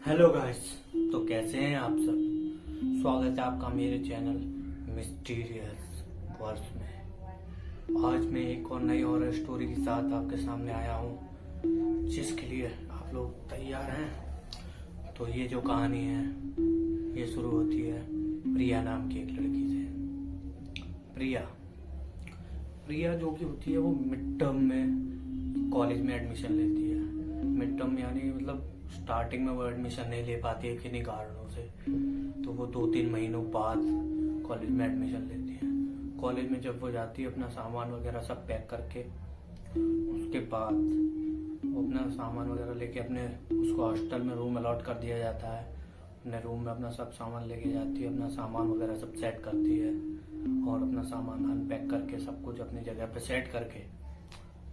Hello guys. तो कैसे हैं आप सब। स्वागत है आपका मेरे चैनल मिस्टीरियस वर्ल्ड में। आज मैं एक और नई हॉरर स्टोरी के साथ आपके सामने आया हूँ, जिसके लिए आप लोग तैयार हैं। तो ये जो कहानी है ये शुरू होती है प्रिया नाम की एक लड़की से। प्रिया जो कि होती है वो मिड टर्म में कॉलेज में एडमिशन लेती है। मिड टर्म यानी मतलब स्टार्टिंग में वो एडमिशन नहीं ले पाती है किन्हीं कारणों से, तो वो 2-3 महीनों बाद कॉलेज में एडमिशन लेती है। कॉलेज में जब वो जाती है अपना सामान वगैरह सब पैक करके, उसके बाद वो अपना सामान वगैरह लेके अपने उसको हॉस्टल में रूम अलॉट कर दिया जाता है। अपने रूम में अपना सब सामान लेके जाती है, अपना सामान वगैरह सब सेट करती है और अपना सामान अनपैक करके सब कुछ अपनी जगह पे सेट करके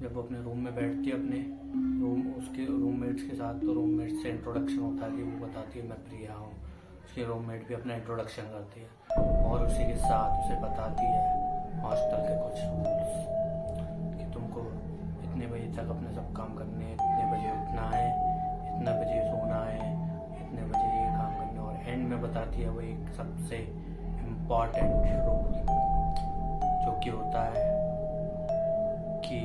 जब वो अपने रूम में बैठती है अपने उसके रूममेट्स के साथ, तो रूममेट से इंट्रोडक्शन होता है कि वो बताती है मैं प्रिया हूँ। उसके रूममेट भी अपना इंट्रोडक्शन करती है और उसी के साथ उसे बताती है हॉस्टल के कुछ रूल्स कि तुमको इतने बजे तक अपने सब काम करने हैं, इतने बजे उठना है, इतने बजे सोना है, इतने बजे ये काम करना है। और एंड में बताती है वो एक सबसे इम्पॉर्टेंट रूल जो कि होता है कि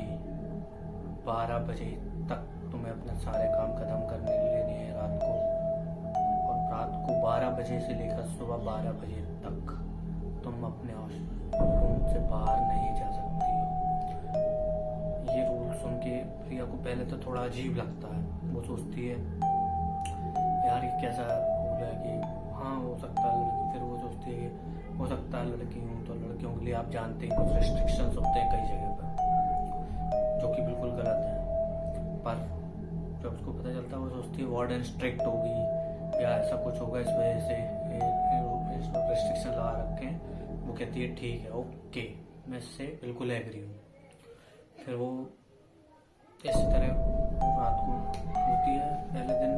12 बजे तक तुम्हें अपने सारे काम खत्म करने लेने हैं रात को, और रात को 12 बजे से लेकर सुबह 12 बजे तक तुम अपने रूम से बाहर नहीं जा सकती हो। ये रूल सुन के प्रिया को पहले तो थोड़ा अजीब लगता है। वो सोचती है यार ये कैसा रूल है कि हाँ हो सकता है लड़की, फिर वो सोचती है कि हो सकता है लड़की हूँ तो लड़कियों के लिए आप जानते हैं कुछ रेस्ट्रिक्शंस होते हैं कई जगह पर, जो कि बिल्कुल गलत है। पर जब उसको पता चलता है वो सोचती है वार्डन स्ट्रिक्ट होगी या ऐसा कुछ होगा इस वजह से रेस्ट्रिक्शन लगा रखे हैं। वो कहती है ठीक है ओके, मैं इससे बिल्कुल एग्री हूँ। फिर वो इसी तरह रात को होती है, पहले दिन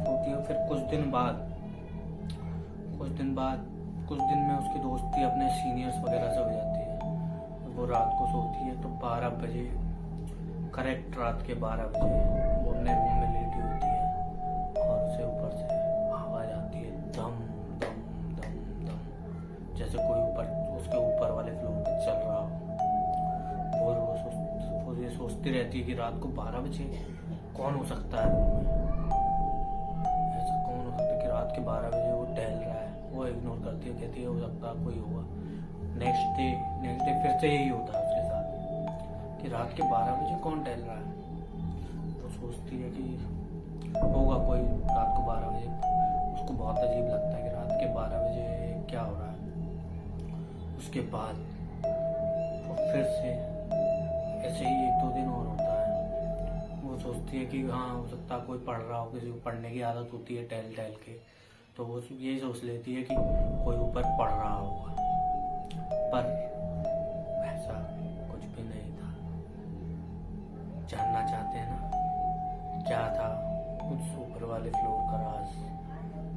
होती है। फिर कुछ दिन में उसकी दोस्ती अपने सीनियर्स वगैरह से हो जाती है। वो रात को सोती है तो 12 बजे करेक्ट, रात के 12 बजे वो अपने रूम में लेटी होती है और उसे ऊपर से आवाज आती है दम दम दम दम, जैसे कोई ऊपर उसके ऊपर वाले फ्लोर पे चल रहा हो। और वो ये सोचती रहती है कि रात को 12 बजे कौन हो सकता है रूम में, ऐसा कौन हो सकता है कि रात के 12 बजे वो टहल रहा है। वो इग्नोर करती है, कहती है हो सकता है कोई होगा। नेक्स्ट डे फिर से यही होता है उसके साथ कि रात के 12 बजे कौन टहल रहा है। वो सोचती है कि होगा कोई रात को 12 बजे। उसको बहुत अजीब लगता है कि रात के 12 बजे क्या हो रहा है। उसके बाद वो फिर से ऐसे ही 1-2 दिन और होता है। वो सोचती है कि हाँ हो सकता है कोई पढ़ रहा हो, किसी को पढ़ने की आदत होती है टहल के, तो वो यही सोच लेती है कि कोई ऊपर पढ़ रहा होगा। पर ऐसा कुछ भी नहीं था। जानना चाहते हैं ना क्या था उस ऊपर वाले फ्लोर का राज,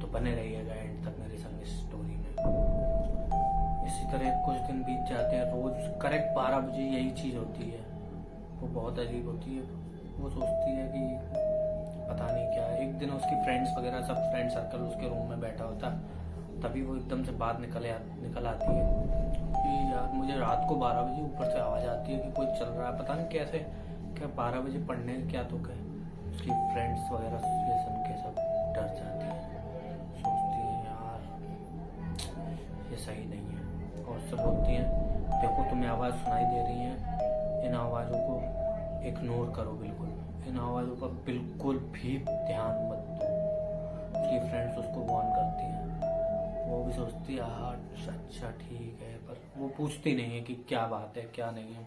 तो बने रहिएगा एंड तक मेरे संग इस स्टोरी में। इसी तरह कुछ दिन बीत जाते हैं, रोज करेक्ट 12 बजे यही चीज होती है। वो बहुत अजीब होती है। वो सोचती है कि पता नहीं क्या। एक दिन उसकी फ्रेंड्स वगैरह सब फ्रेंड सर्कल उसके रूम में बैठा होता, तभी वो एकदम से बात निकल आती है कि यार मुझे रात को 12 बजे ऊपर से आवाज आती है कि कोई चल रहा है, पता नहीं कैसे, क्या 12 बजे पढ़ने क्या तो क्या। उसकी फ्रेंड्स वगैरह ये सुन के सब डर जाती है, सोचती है यार ये सही नहीं है। और सब बोलती हैं देखो तुम्हें आवाज़ सुनाई दे रही है, इन आवाज़ों को इग्नोर करो, बिल्कुल इन आवाज़ों का बिल्कुल भी ध्यान मत दो। उसकी फ्रेंड्स उसको वार्न करती हैं। वो भी सोचती है हाँ अच्छा ठीक है, पर वो पूछती नहीं है कि क्या बात है क्या नहीं है।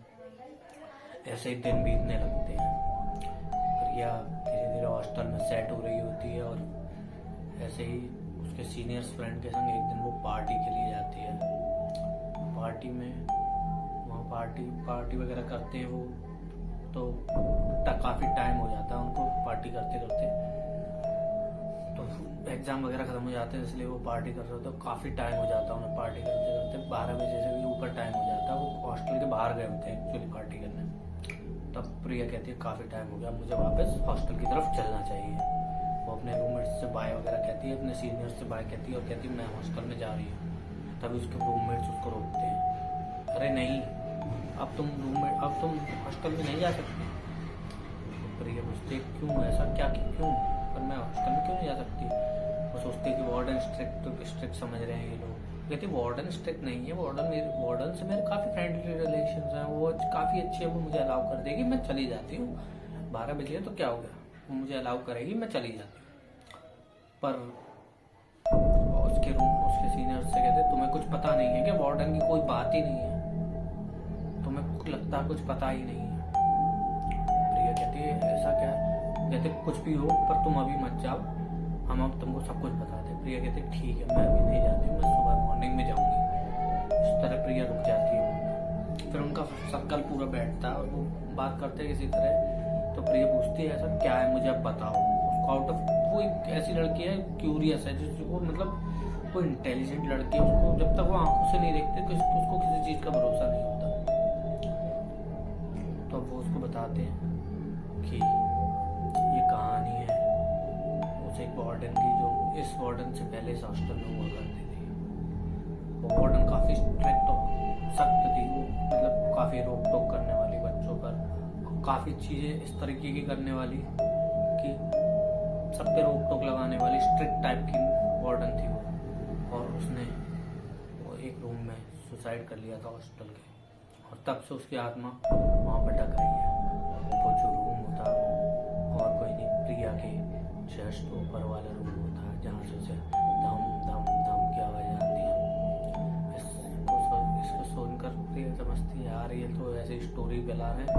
ऐसे ही दिन बीतने लगते हैं। प्रिया धीरे धीरे हॉस्टल में सेट हो रही होती है और ऐसे ही उसके सीनियर्स फ्रेंड के संग एक दिन वो पार्टी के लिए जाती है। पार्टी में वहाँ पार्टी वगैरह करते हैं वो, तो काफ़ी टाइम हो जाता है उनको पार्टी करते करते। तो एग्ज़ाम वगैरह ख़त्म हो जाते हैं, इसलिए वो पार्टी कर रहे होते हैं। काफ़ी टाइम हो जाता है उन्हें पार्टी करते करते। 12 बजे से भी ऊपर टाइम हो जाता है। वो हॉस्टल के बाहर गए होते हैं एक्चुअली पार्टी करने। तब प्रिया कहती है काफ़ी टाइम हो गया, मुझे वापस हॉस्टल की तरफ चलना चाहिए। वो अपने रूममेट्स से बाय वगैरह जाती है अपने सीनियर से बाय कहती है और कहती है मैं हॉस्टल में जा रही हूँ। तभी उसके रूममेट्स उसको रोकते हैं, अरे नहीं अब तुम हॉस्टल में नहीं जा सकती। तो प्रिया पूछती है क्यों, ऐसा क्या क्यों, पर मैं हॉस्टल में क्यों नहीं जा सकती। वो सोचते हैं कि वार्डन स्ट्रिक्ट समझ रहे हैं ये लोग। कहती है वार्डन स्ट्रिक्ट नहीं है, वार्डन से मेरे काफ़ी फ्रेंडली रिलेशन हैं, वो काफ़ी अच्छी है, वो मुझे अलाउ कर देगी, मैं चली जाती हूँ। 12 बजे तो क्या हो गया, वो मुझे अलाउ करेगी, मैं चली जाती हूँ। पर उसके सीनियर से कहते तुम्हें कुछ पता नहीं है कि वार्डन की कोई बात ही नहीं है, तुम्हें लगता कुछ पता ही नहीं है। प्रिया कहती है ऐसा क्या है, कहते कुछ भी हो पर तुम अभी मत जाओ, हम अब तुमको सब कुछ बता दें। प्रिया कहते ठीक है मैं अभी नहीं जाती हूँ, मैं सुबह मॉर्निंग में जाऊँगी। इस तरह प्रिया रुक जाती है। फिर उनका सर्कल पूरा बैठता है और वो बात करते हैं किसी तरह। तो प्रिया पूछती है ऐसा क्या है मुझे अब बताओ। उसको आउट ऑफ, वो एक ऐसी लड़की है क्यूरियस है जिसको मतलब वो इंटेलिजेंट लड़की है, उसको जब तक वो आंखों से नहीं देखते उसको किसी चीज़ का भरोसा नहीं होता। तो अब वो उसको बताते हैं कि ये कहानी है उस एक वार्डन की जो इस वार्डन से पहले इस हॉस्टल में हुआ करती थी। वो वार्डन काफ़ी स्ट्रिक्ट और सख्त थी, वो मतलब काफ़ी रोक टोक करने वाली बच्चों पर, काफ़ी चीज़ें इस तरीके की करने वाली कि सब पे रोक टोक लगाने वाली स्ट्रिक्ट टाइप की वार्डन थी वो। और उसने वो एक रूम में सुसाइड कर लिया था हॉस्टल के, और तब से उसकी आत्मा वहाँ भटक रही है। वो जो रूम होता है और कोई नहीं, प्रिया के जस्ट ऊपर वाला रूम होता है जहाँ से उसे धम धम धम की आवाज़ आती है। इसको सुनकर प्रिया समझती है यार ये तो ऐसी स्टोरी फैला रहे हैं,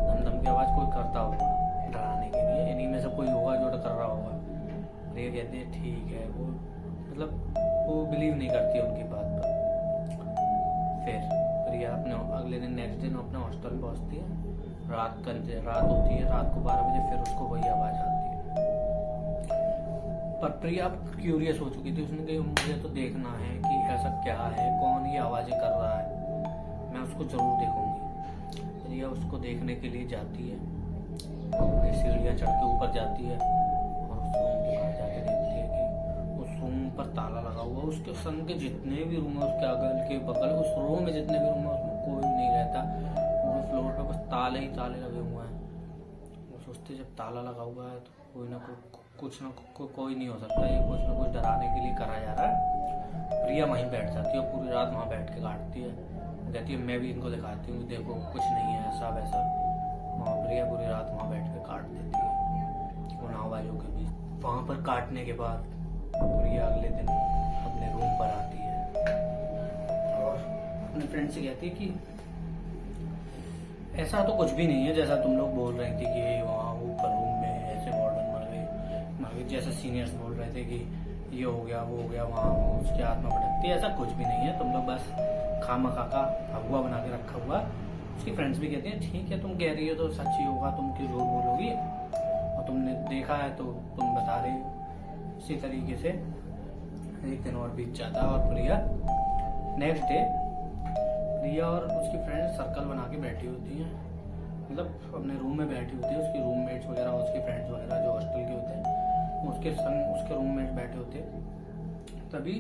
धम धम की आवाज़ कोई करता होगा डराने के लिए, इन्हीं में से कोई होगा जो कर रहा होगा। प्रिया कहती है ठीक है, वो मतलब वो बिलीव नहीं करती उनकी बात पर। फिर प्रिया अपने अगले दिन नेक्स्ट दिन अपने हॉस्टल में पहुँचती है। रात होती है, रात को 12 बजे फिर उसको वही आवाज़ आती है। पर प्रिया अब क्यूरियस हो चुकी थी, उसने कहा मुझे तो देखना है कि ऐसा क्या है, कौन ये आवाज़ें कर रहा है, मैं उसको ज़रूर देखूंगी। प्रिया उसको देखने के लिए जाती है, सीढ़ियाँ चढ़ के ऊपर जाती है और उस रूम के बाहर जाके देखती है कि उस रूम पर ताला लगा हुआ है। उसके संग के जितने भी रूम है, उसके अगल के बगल उस रूम में जितने भी रूम है उसमें कोई भी नहीं रहता, पूरे फ्लोर पे बस ताले ही ताले लगे हुए हैं। वो सोचते जब ताला लगा हुआ है तो कोई ना कोई नहीं हो सकता, ये कुछ ना कुछ डराने के लिए करा जा रहा है। प्रिया वहीं बैठ जाती है और पूरी रात वहाँ बैठ के काटती है। कहती है मैं भी इनको दिखाती हूँ, देखो कुछ नहीं है ऐसा वैसा। वहाँ प्रिया पूरी रात वहाँ बैठ के काट देती है उन आवाज़ों के बीच। वहाँ पर काटने के बाद प्रिया अगले दिन अपने रूम पर आती है और अपने फ्रेंड से कहती है कि ऐसा तो कुछ भी नहीं है जैसा तुम लोग बोल रहे थे कि वहाँ ऊपर रूम में ऐसे वार्डन मर गए, जैसे सीनियर्स बोल रहे थे कि ये हो गया वो हो गया, वहाँ उसकी आत्मा भटकती है। ऐसा कुछ भी नहीं है, तुम लोग बस खामखा का हवा बना के रखा हुआ। उसकी फ्रेंड्स भी कहते हैं ठीक है तुम कह रही हो तो सच ही होगा, तुम क्यों झूठ बोलोगी, और तुमने देखा है तो तुम बता रही हो। इसी तरीके से एक दिन और बीत जाता है और प्रिया नेक्स्ट डे प्रिया और उसकी फ्रेंड्स सर्कल बना के बैठी होती हैं, मतलब अपने रूम में बैठी होती है। उसकी रूममेट्स वगैरह, उसके फ्रेंड्स वगैरह जो हॉस्टल के होते हैं उसके संग उसके रूममेट्स बैठे होते हैं। तभी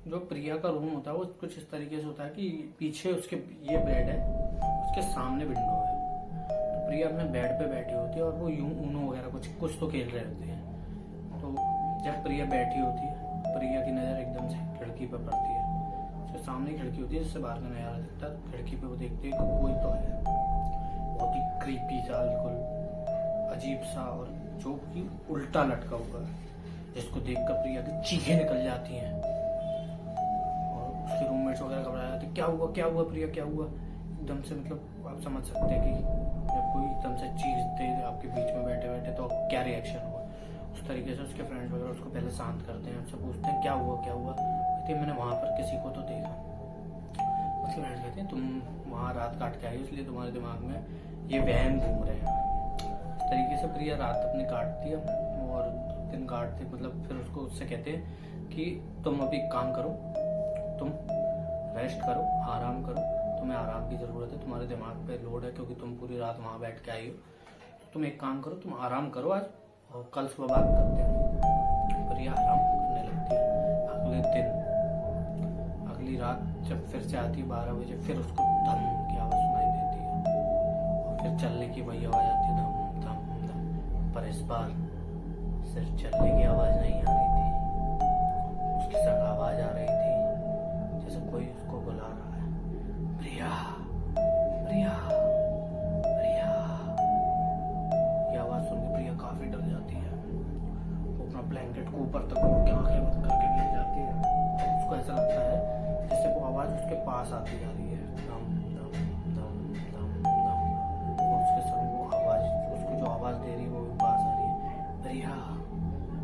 जो प्रिया का रूम होता है वो कुछ इस तरीके से होता है कि पीछे उसके ये बेड है, उसके सामने विंडो है। तो प्रिया अपने बेड पे बैठी होती है और वो यूं ऊनो वगैरह कुछ तो खेल रहे होते हैं। तो जब प्रिया बैठी होती है, प्रिया की नज़र एकदम से खिड़की पर पड़ती है। उसके सामने खिड़की होती है जिससे बाहर का नज़ारा दिखता है। खिड़की पे वो देखते हैं कि कोई तो है, बहुत ही क्रीपी सा, बिल्कुल अजीब सा, और जो कि उल्टा लटका हुआ है, जिसको देखकर प्रिया की चीखें निकल जाती हैं और उसके रूममेट्स वगैरह घबरा जाते हैं। क्या हुआ प्रिया, क्या हुआ? एकदम से मतलब आप समझ सकते हैं कि जब कोई एकदम से चीख दे आपके बीच में बैठे बैठे तो क्या रिएक्शन हुआ। उस तरीके से उसके फ्रेंड्स वगैरह उसको पहले शांत करते हैं, उससे पूछते हैं क्या हुआ। कहते हैं मैंने वहाँ पर किसी को तो देखा। उसके फ्रेंड्स कहते हैं तुम वहाँ रात काट के आई इसलिए तुम्हारे दिमाग में ये वहम घूम रहे हैं। इस तरीके से प्रिया रात अपनी काटती है और दिन काटते मतलब फिर उसको उससे कहते हैं कि तुम अभी काम करो, तुम रेस्ट करो, आराम करो, तुम्हें आराम की ज़रूरत है, तुम्हारे दिमाग पे लोड है क्योंकि तुम पूरी रात वहाँ बैठ के आई हो। तो तुम एक काम करो, तुम आराम करो आज और कल सुबह बात करते हैं। प्रिया आराम फिर से आती है 12 बजे, फिर उसको धम की आवाज़ सुनाई देती है और फिर चलने की वही आवाज़ आती है, धम धम धम। पर इस बार सिर्फ चलने की आवाज़ नहीं आ रही थी, उसके संग आवाज़ आ रही थी जैसे कोई उसको बुला रहा है, प्रिया प्रिया प्रिया। ये आवाज़ सुन के प्रिया काफ़ी डर जाती है। वो अपना ब्लैंकेट को ऊपर तक उड़ के आंखें बंद करके गिर जाती है। उसको ऐसा लगता है जैसे वो आवाज़ उसके पास आती जा रही है, दम दम दम दम दम। और उसके संग वो आवाज़, उसको जो आवाज़ दे रही है वो भी पास आ रही है, प्रिया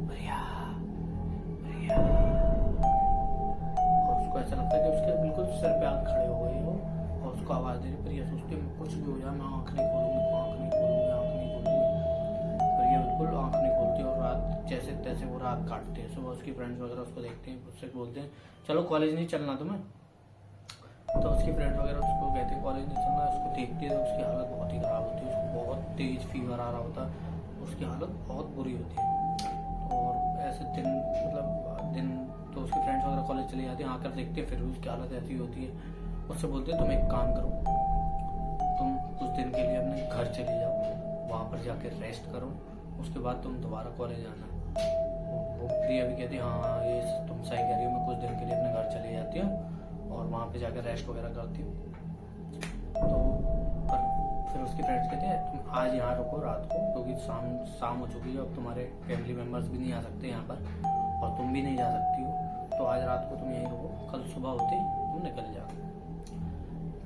प्रिया प्रिया। और उसको ऐसा लगता है कि उसके बिल्कुल सिर पे आँख खड़े हो गई हो और उसको आवाज़ दे रही। प्रिया सोचती है कुछ भी हो जाए मैं आँख नहीं खोलूंगी, आँख नहीं खोलूंगी, आँख नहीं खोलूंगी। प्रिया बिल्कुल आँख नहीं खोलती और रात जैसे तैसे वो रात काटती है। सुबह उसकी फ्रेंड्स वगैरह उसको देखते हैं, उससे बोलते हैं चलो कॉलेज नहीं चलना तुम्हें। तो उसकी फ्रेंड्स वगैरह उसको कहते हैं कॉलेज नहीं चलना। उसको देखती है तो उसकी हालत बहुत ही ख़राब होती है, उसको बहुत तेज फीवर आ रहा होता है, उसकी हालत बहुत बुरी होती है। और ऐसे दिन मतलब दिन तो उसकी फ्रेंड्स वगैरह कॉलेज चली जाती है, आकर देखते हैं फिर भी उसकी हालत ऐसी होती है। उससे बोलते हैं तुम एक काम करो, तुम कुछ दिन के लिए अपने घर चले जाओ, वहाँ पर जाकर रेस्ट करो, उसके बाद तुम दोबारा कॉलेज आना। वो प्रिया भी कहती है हाँ ये तुम सही कह रही हो, मैं कुछ दिन के लिए अपने घर चली जाती हूँ और वहाँ पे जाकर रेस्ट वगैरह करती हूँ। तो पर फिर उसके फ्रेंड्स कहते हैं तुम आज यहाँ रुको रात को, क्योंकि शाम हो चुकी है, अब तुम्हारे फैमिली मेम्बर्स भी नहीं आ सकते यहाँ पर और तुम भी नहीं जा सकती हो, तो आज रात को तुम यहीं रुको, कल सुबह होते ही तुम निकल जाओ।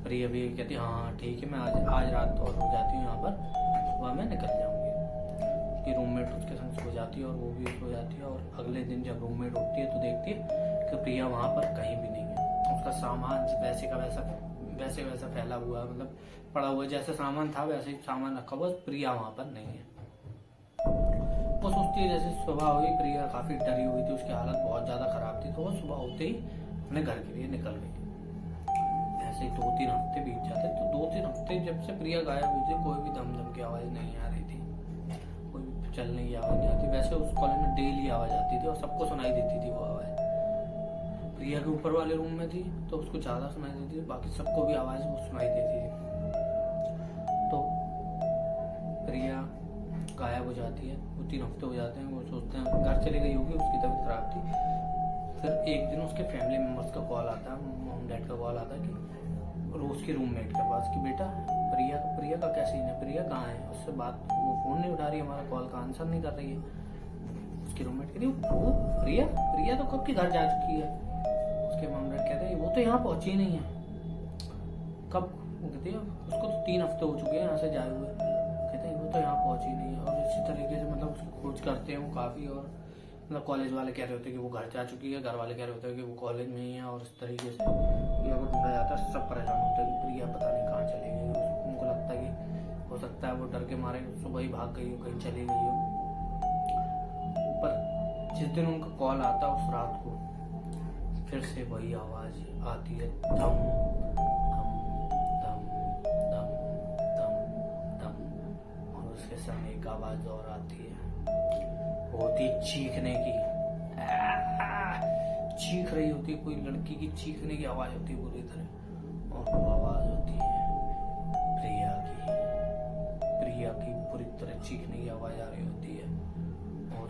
प्रिया भी कहती है हाँ ठीक है, मैं आज रात और रुक जाती हूँ यहाँ पर, सुबह मैं निकल जाऊँगी। उसकी रूममेट उसके संग सो जाती है और वो भी सो जाती है। और अगले दिन जब रूममेट उठती है तो देखती है कि प्रिया वहाँ पर कहीं भी नहीं है। उसका सामान वैसे का वैसा फैला हुआ है, मतलब पड़ा हुआ है, जैसे सामान था वैसे ही सामान रखा हुआ, प्रिया वहाँ पर नहीं है। वो सोचती है जैसे सुबह हुई, प्रिया काफ़ी डरी हुई थी, उसकी हालत बहुत ज़्यादा ख़राब थी, तो वो सुबह होते ही अपने घर के लिए निकल गई। ऐसे ही 2-3 हफ्ते बीत जाते। तो 2-3 हफ्ते जब से प्रिया गायब हुई थी, कोई भी दम की आवाज़ नहीं आ रही थी, कोई भी चलने की आवाज़ नहीं आती। वैसे उस कॉलेज में डेली आवाज़ आती थी और सबको सुनाई देती थी वो आवाज़। प्रिया के ऊपर वाले रूम में थी तो उसको ज़्यादा सुनाई देती थी, बाकी सबको भी आवाज़ वो सुनाई देती थी। तो प्रिया गायब हो जाती है, वो 3 हफ्ते हो जाते हैं। वो सोचते हैं घर चली गई होगी, उसकी तबीयत खराब थी। फिर एक दिन उसके फैमिली मेम्बर्स का कॉल आता है, मॉम डैड का कॉल आता है कि रोज़ की रूममेट के पास कि बेटा प्रिया का क्या सीन है, प्रिया कहाँ है, उससे बात, वो फ़ोन नहीं उठा रही, हमारा कॉल का आंसर नहीं कर रही है। उसकी रूममेट कहती है वो प्रिया तो कब की घर जा चुकी है। उसके मॉम डैड कहते हैं वो तो यहाँ पहुँची ही नहीं है। कब? वो कहती है उसको तो 3 हफ्ते हो चुके हैं यहाँ से जाए हुए। कहते हैं वो तो यहाँ पहुँची नहीं है। और इसी तरीके से मतलब उसकी खोज करते हैं वो काफ़ी, और मतलब कॉलेज वाले कह रहे होते हैं कि वो घर जा चुकी है, घर वाले कह रहे होते हैं कि वो कॉलेज में ही है, और इस तरीके से प्रिया को ढूंढा जाता है। सब परेशान होते हैं कि प्रिया पता नहीं कहाँ चली गई। उनको लगता है कि हो सकता है वो डर के मारे सुबह ही भाग गई हो, कहीं चली गई हो। पर जिस दिन उनका कॉल आता है उस रात को फिर से वही आवाज़ आती है, धम धम धम धम धम। और उसके सामने एक आवाज़ और आती है, होती चीखने की, चीख रही होती है, कोई लड़की की चीखने की आवाज होती है पूरी तरह। और वो आवाज होती है प्रिया की पूरी तरह चीखने की आवाज आ रही होती है। और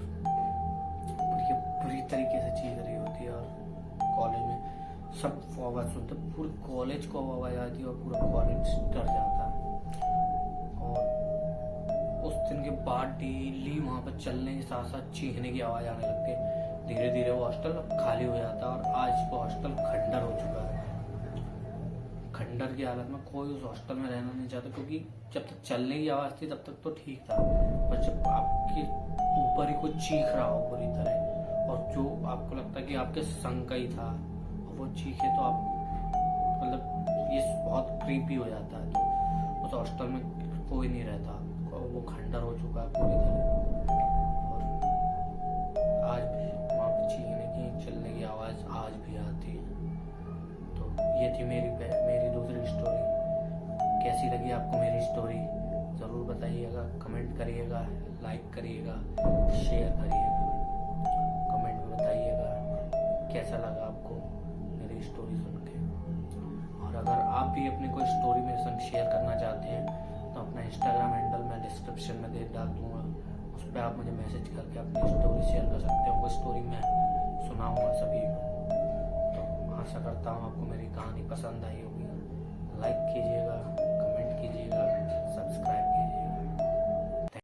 प्रिया पूरी तरीके से चीख रही होती है। और कॉलेज में सब आवाज सुनते, पूरे कॉलेज को आवाज आती है और पूरा कॉलेज डर जाता है। और उस दिन के बाद डेली वहाँ पर चलने के साथ साथ चीखने की आवाज़ आने लगती है। धीरे धीरे वो हॉस्टल खाली हो जाता है और आज वो हॉस्टल खंडर हो चुका है। खंडर की हालत में कोई उस हॉस्टल में रहना नहीं चाहता, क्योंकि जब तक चलने की आवाज़ थी तब तक तो ठीक था, पर जब आपके ऊपर ही कोई चीख रहा हो पूरी तरह और जो आपको लगता है कि आपके संग का ही था और वो चीखे, तो आप मतलब ये बहुत क्रीपी हो जाता है। तो उस हॉस्टल में कोई नहीं रहता और वो खंडर हो चुका है पूरी तरह। और आज भी वहाँ पे चीखने की चलने की आवाज़ आज भी आती है। तो ये थी मेरी दूसरी स्टोरी। कैसी लगी आपको मेरी स्टोरी ज़रूर बताइएगा, कमेंट करिएगा, लाइक करिएगा, शेयर करिएगा, कमेंट में बताइएगा कैसा लगा आपको मेरी स्टोरी सुन के। भी अपनी कोई स्टोरी मेरे संग शेयर करना चाहते हैं तो अपना इंस्टाग्राम हैंडल मैं डिस्क्रिप्शन में दे डाल दूँगा, उस पर आप मुझे मैसेज करके अपनी स्टोरी शेयर कर सकते हो। वो स्टोरी मैं सुनाऊँगा सभी को। तो आशा करता हूँ आपको मेरी कहानी पसंद आई होगी। लाइक कीजिएगा, कमेंट कीजिएगा, सब्सक्राइब